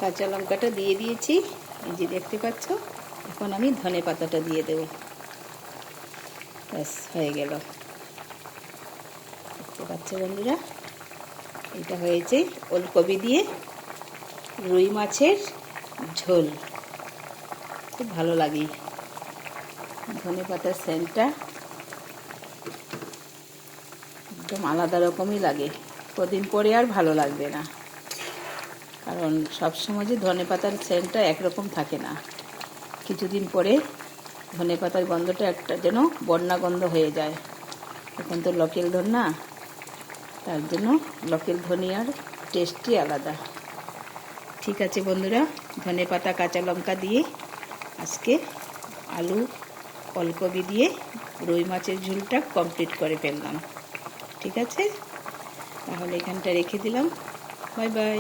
কাঁচা লঙ্কাটা দিয়ে দিয়েছি, এই যে দেখতে পাচ্ছ। এখন আমি ধনে পাতাটা দিয়ে দেব। ব্যাস হয়ে গেল। দেখতে পাচ্ছ বন্ধুরা, এটা হয়েছে ওলকপি দিয়ে রুই মাছের ঝোল। খুব ভালো লাগে। ধনে পাতার সেন্টটা একদম আলাদা রকমই লাগে। কদিন পরে আর ভালো লাগবে না, কারণ সবসময় যে ধনে পাতার সেন্টটা একরকম থাকে না। কিছুদিন পরে ধনে পাতার গন্ধটা একটা যেন বন্যা গন্ধ হয়ে যায়। এখন তো লোকাল ধনিয়া, তার জন্য লোকাল ধনিয়ার টেস্টই আলাদা। ঠিক আছে বন্ধুরা, ধনে পাতা কাঁচা লঙ্কা দিয়ে আজকে আলু ওলকপি দিয়ে রুই মাছের ঝোলটা কমপ্লিট করে ফেললাম। ঠিক আছে, তাহলে এখানটা রেখে দিলাম। Bye bye.